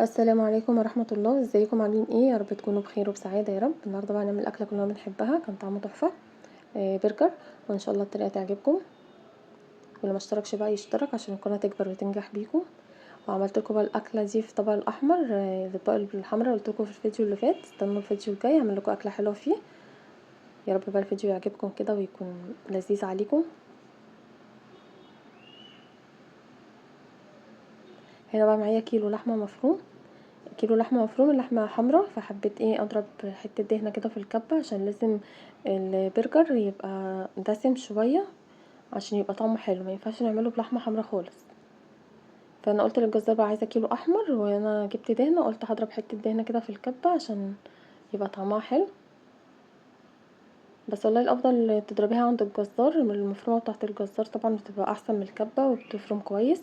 السلام عليكم ورحمة الله، ازيكم عاملين ايه؟ يا رب تكونوا بخير وبسعادة يا رب. النهارده بقى هنعمل اكله كلنا بنحبها، كان طعمه تحفه. برجر. وان شاء الله الطريقه تعجبكم، واللي ما اشتركش بقى يشترك عشان القناه تكبر وتنجح بيكم. وعملت لكم بقى الاكله دي في طبق الاحمر، الاطباق الحمراء قلت لكم في الفيديو اللي فات. استنوا الفيديو الجاي هعمل لكم اكله حلوه فيه. يا رب بقى الفيديو يعجبكم كده ويكون لذيذ عليكم. هنا بقى معايا كيلو لحمه مفروم. كيلو لحمه مفروم، اللحمه حمراء، فحبيت اضرب حته دهنه كده في الكبه عشان لازم البرجر يبقى دسم شويه عشان يبقى طعمه حلو، ما ينفعش نعمله بلحمه حمراء خالص. فانا قلت للجزار بقى عايزه كيلو احمر، وانا جبت دهنه قلت هضرب حته دهنه كده في الكبه عشان يبقى طعمها حلو. بس والله الافضل تضربيها عند الجزار، من المفرومه بتاعه الجزار طبعا بتبقى احسن من الكبه وبتفرم كويس.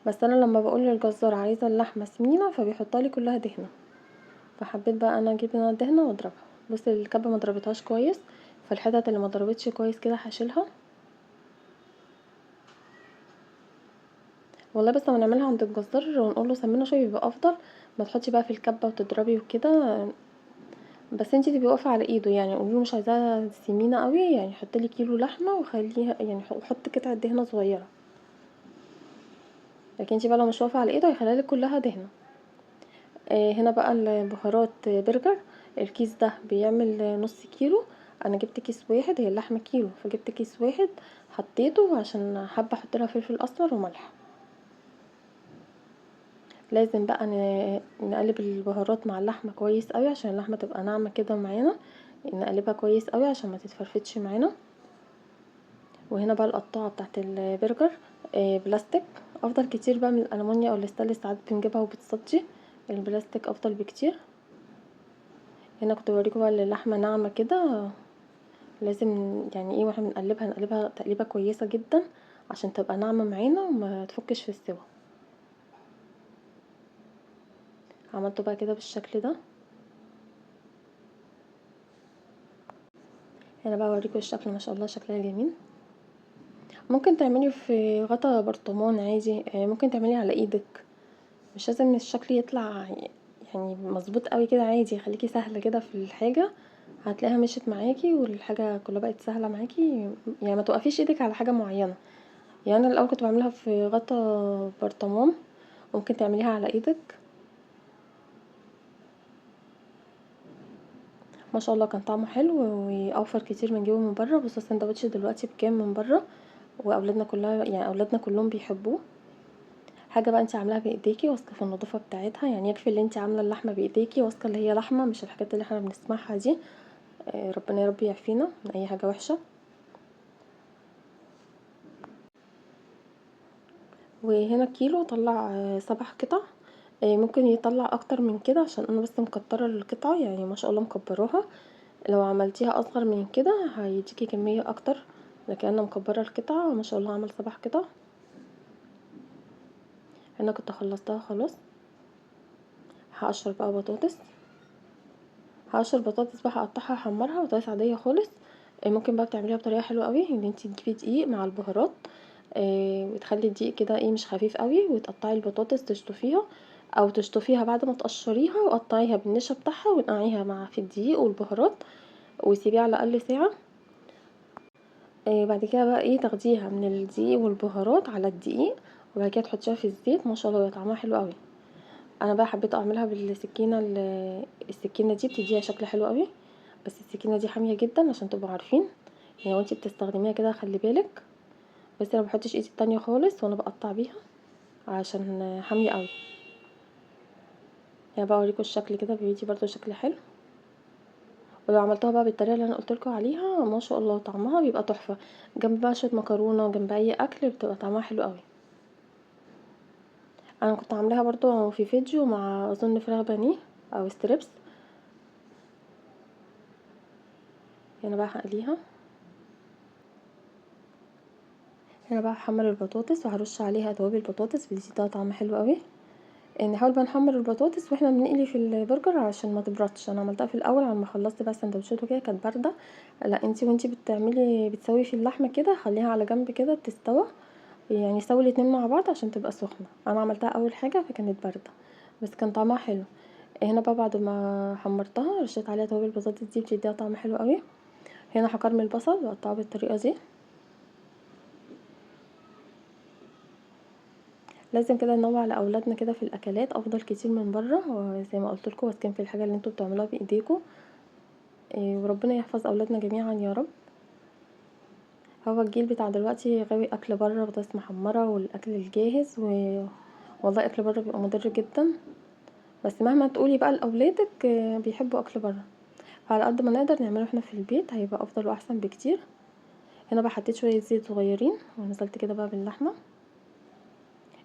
بس انا لما بقول للجزار عايزه اللحمه سمينه فبيحطها لي كلها دهنه، فحبيت بقى انا اجيب انا الدهنه واضربها. بص الكبه ما ضربتهاش كويس، فالحتت اللي ما ضربتش كويس كده هشيلها. والله بس لما نعملها عند الجزار ونقول له سمنه شويه بيبقى افضل. ما تحطي بقى في الكبه وتضربي وكده. بس انتي تبقي واقفه على ايده، يعني قولي له مش عايزاها سمينه قوي، يعني حطي لي كيلو لحمه وخليها، يعني حط قطعه دهنه صغيره. لكن انتي بقى لو مش واقفه على ايده هيخليها لك كلها دهنه. هنا بقى البهارات برجر. الكيس ده بيعمل نص كيلو. انا جبت كيس واحد، هي اللحمه كيلو فجبت كيس واحد. حطيته عشان حابه احط لها فلفل اسمر وملح. لازم بقى نقلب البهارات مع اللحمه كويس قوي عشان اللحمه تبقى ناعمه كده معانا. نقلبها كويس قوي عشان ما تتفرفتش معانا. وهنا بقى القطاعه بتاعت البرجر بلاستيك. افضل كتير بقى من الالومنيا او الستانلس، ساعات بنجيبها وبتصدي. البلاستيك افضل بكتير. هنا كنت بوريكم بقى اللحمه ناعمه كده. لازم يعني واحنا بنقلبها نقلبها تقليبه كويسه جدا عشان تبقى ناعمه معانا وما تفكش في السوا. عملته بقى كده بالشكل ده. هنا بقى اوريكم الشكل، ما شاء الله شكلها جميل. ممكن تعملي في غطا برطمان عادي، ممكن تعملي على ايدك. مش لازم الشكل يطلع يعني مظبوط قوي كده، عادي خليكي سهله كده في الحاجه. هتلاقيها مشيت معاكي والحاجه كلها بقت سهله معاكي. يعني ما توقفيش ايدك على حاجه معينه. يعني انا الاول كنت بعملها في غطا برطمان. ممكن تعمليها على ايدك. ما شاء الله كان طعمه حلو ويوفر كتير من جيبه من بره. بصوا السندوتش دلوقتي بكام من بره، واولادنا كلها يعني اولادنا كلهم بيحبوه. حاجه بقى انت عاملاها بايديكي، واثقه في النظافه بتاعتها، يعني يكفي اللي انت عامله اللحمه بايديكي، واثقه اللي هي لحمه مش الحاجات اللي احنا بنسمعها دي. ربنا يا رب يعافينا من اي حاجه وحشه. وهنا كيلو طلع 7 قطع. ممكن يطلع اكتر من كده عشان انا بس مكتره القطعه، يعني ما شاء الله مكبراها. لو عملتيها اصغر من كده هيديكي كميه اكتر. لكن انا مكبره القطعه ما شاء الله عمل 7 قطع. انا كنت خلصتها خلاص. هقشر بقى بطاطس. هقشر بطاطس بقى هقطعها احمرها بطاطس عاديه خالص. ممكن بقى بتعمليها بطريقه حلوه قوي، ان انتي تجيبي دقيق مع البهارات. وتخلي الدقيق كده مش خفيف قوي، وتقطعي البطاطس تشطفيها. او تشطفيها بعد ما تقشريها وقطعيها بالنشا بتاعها ونقعيها مع في الدقيق والبهارات. وسيبيها على الاقل ساعه. بعد كده بقى تاخديها من الدقيق والبهارات على الدقيق. وبعد كده تحطيها في الزيت، ما شاء الله بيبقى طعمها حلو قوي. انا بقى حبيت اعملها بالسكينه السكينه دي بتديها شكل حلو قوي. بس السكينه دي حاميه جدا عشان تبقوا عارفين. يعني وانتي بتستخدميها كده خلي بالك. بس انا بحطش ايدي التانية خالص وانا بقطع بيها عشان حاميه قوي. يعني بقى اوريكم الشكل كده بيدي برضو شكل حلو. ولو عملتها بقى بالطريقه اللي انا قلتلكوا عليها ما شاء الله طعمها بيبقى تحفه. جنب بقى شويه مكرونه، جنب اي اكل بتبقى طعمها حلو قوي. انا كنت عاملاها برضو في فيديو مع اظن فراخ بانيه او ستريبس. هنا بقى هقليها. هنا بقى هحمر البطاطس وهرش عليها توابل بطاطس بتديها طعم حلو قوي. نحاول بقى نحمر البطاطس واحنا بنقلي في البرجر عشان ما تبردش. انا عملتها في الاول على ما خلصت بقى السندوتشات وكده كانت بارده. لا انتي وانتي بتسوي في اللحمه كده خليها على جنب كده تستوى. يعني يسوي الاتنين مع بعض عشان تبقى سخنه. انا عملتها اول حاجه فكانت بارده بس كان طعمها حلو. هنا بقى بعد ما حمرتها رشيت عليها توابل البطاطس دي بتديها طعم حلو قوي. هنا هكرمل البصل واقطعه بالطريقه دي. لازم كده ننوع لاولادنا كده في الاكلات افضل كتير من بره، وزي ما قلت لكم واثقين في الحاجه اللي انتوا بتعملوها بايديكم. وربنا يحفظ اولادنا جميعا يا رب. هو الجيل بتاع دلوقتي غاوي اكل بره، بطاطس محمره والاكل الجاهز والله اكل بره بيبقى مضر جدا. بس مهما تقولي بقى لاولادك بيحبوا اكل بره، فعلى قد ما نقدر نعمله احنا في البيت هيبقى افضل واحسن بكتير. هنا بقى حطيت شويه زيت صغيرين ونزلت كده بقى باللحمه.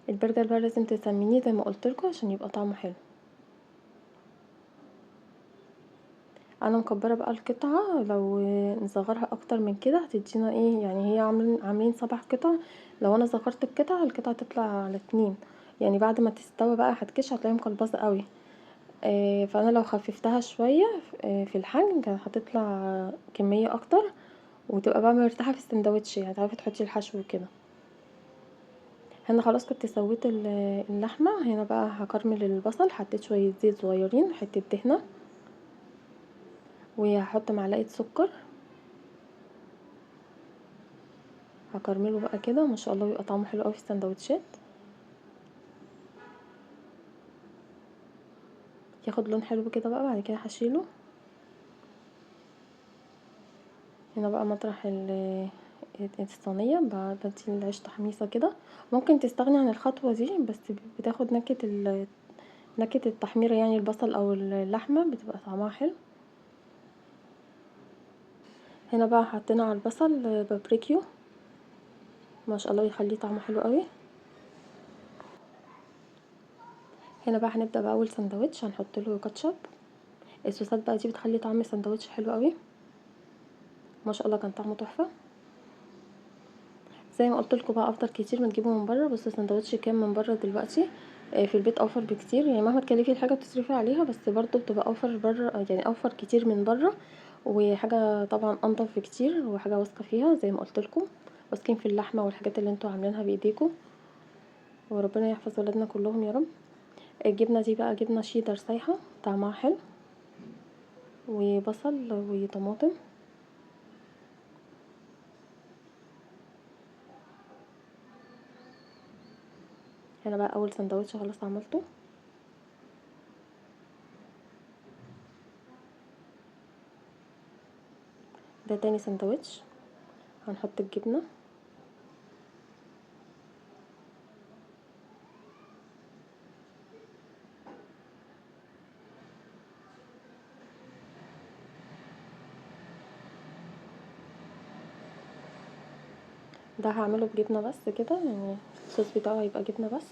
البرجر بقى لازم تسمنيه زي ما قلتلكوا عشان يبقى طعمه حلو. انا مكبره بقى القطعه، لو نصغرها اكتر من كده هتدينا ايه، يعني هي عاملين 7 قطع. لو انا صغرت القطعه تطلع على 2، يعني بعد ما تستوي بقى هتكش هتلاقيها مقلبصه قوي. فانا لو خففتها شويه في الحجم كانت هتطلع كميه اكتر، وتبقى بقى مرتاحه في السندوتش، يعني تعرفي تحطي الحشو وكده. هنا خلاص كنت سويت اللحمه. هنا بقى هكرمل البصل، حطيت شويه زيت صغيرين حته دهنه، وهحط معلقه سكر. هكرمله بقى كده ما شاء الله بيبقى طعمه حلو قوي في السندوتشات، ياخد لون حلو كده بقى. بعد كده هشيله. هنا بقى مطرح الصينيه بدي العيش تحميصه كده. ممكن تستغني عن الخطوه دي بس بتاخد نكهه التحميره، يعني البصل او اللحمه بتبقى طعمها حلو. هنا بقى حطينا على البصل بابريكيو ما شاء الله يخليه طعمه حلو قوي. هنا بقى هنبدا باول سندوتش هنحط له كاتشب. الصوصات بقى دي بتخلي طعم السندوتش حلو قوي ما شاء الله، كان طعمه تحفه. زي ما قلت لكم بقى افضل كتير ما تجيبوا من بره. بس السندوتش كام من بره دلوقتي في البيت اوفر بكتير، يعني مهما تكلفي الحاجه بتصرفي عليها بس برضو بتبقى اوفر بره، يعني اوفر كتير من بره. وحاجه طبعا انضف بكتير وحاجه واثقه فيها زي ما قلت لكم، واثقين في اللحمه والحاجات اللي انتوا عاملينها بايديكم. وربنا يحفظ ولادنا كلهم يا رب. الجبنه دي بقى جبنه شيدر سايحه طعمها حلو، وبصل وطماطم. هنا بقى اول سندوتش خلاص عملته. ده تاني سندوتش هنحط الجبنه. ده هعمله بجبنه بس كده، يعني الصوص بتاعه هيبقى جبنه بس.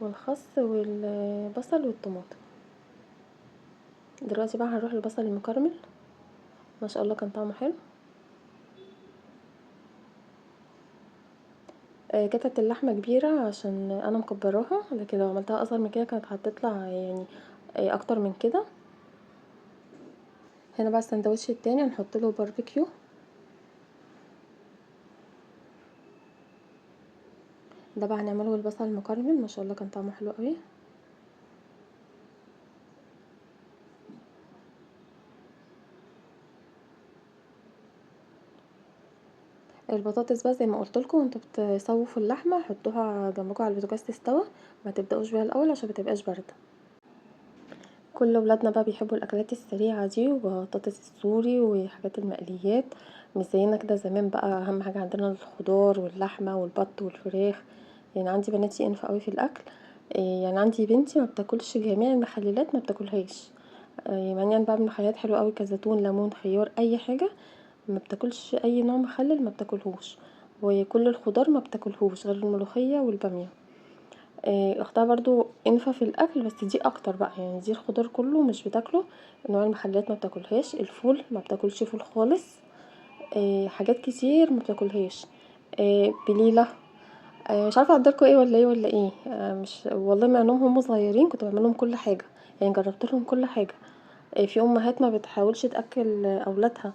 والخس والبصل والطماطم. دلوقتي بقى هنروح للبصل المكرمل ما شاء الله كان طعمه حلو. كانت اللحمه كبيره عشان انا مكبراها، لكن لو عملتها اصغر من كده كانت هتطلع يعني اكتر من كده. هنا بقى السندوتش التاني هنحط له باربيكيو. ده بقى هنعمله بالبصل المكرمل ما شاء الله كان طعمه حلو قوي. البطاطس بقى زي ما قلت لكم انتوا بتسووا في اللحمه حطوها جنبكم على البوتاجاز تستوى، ما تبداوش بيها الاول عشان متبقاش بارده. كل ولادنا بقى بيحبوا الاكلات السريعه دي وبطاطس السوري وحاجات المقليات، مش زينا كده زمان بقى اهم حاجه عندنا الخضار واللحمه والبط والفراخ. يعني عندي بناتي انفه قوي في الاكل. يعني عندي بنتي ما بتاكلش جميع المخللات، ما بتاكلهاش. مع اني انا بعمل مخللات حلوه قوي كزيتون ليمون خيار اي حاجه، ما بتاكلش اي نوع مخلل ما بتاكلهوش. وكل الخضار ما بتاكلهوش غير الملوخيه والباميه. اختها برضو انفة في الاكل بس دي اكتر بقى، يعني دي الخضار كله مش بتاكله. نوع المخللات ما بتاكلهاش، الفول ما بتاكلش فول خالص. حاجات كتير ما بتاكلهاش. بليله. مش عارفه اقدركوا ايه ولا ايه ولا ايه. مش والله مع انهم هم صغيرين كنت بعمل لهم كل حاجه، يعني جربت لهم كل حاجه. في امهات ما بتحاولش تاكل اولادها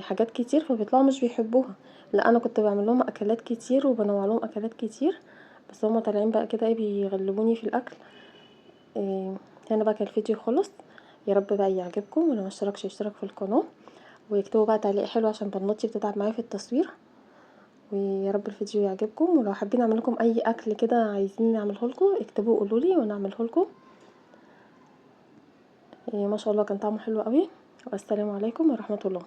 حاجات كتير فبيطلعوا مش بيحبوها. لا انا كنت بعمل لهم اكلات كتير وبنوع لهم اكلات كتير، بس هما طالعين بقى كده بيغلبوني في الاكل. هنا بقى كان الفيديو خلص. يا رب بقى يعجبكم، ولو مشتركش يشترك في القناه، ويكتبوا بقى تعليق حلو عشان بنوتي بتتعب معايا في التصوير. ويا رب الفيديو يعجبكم، ولو حابين اعمل لكم اي اكل كده عايزين نعمله لكم اكتبوا وقولوا لي وانا اعمله لكم. ما شاء الله كان طعمه حلو قوي. والسلام عليكم ورحمه الله.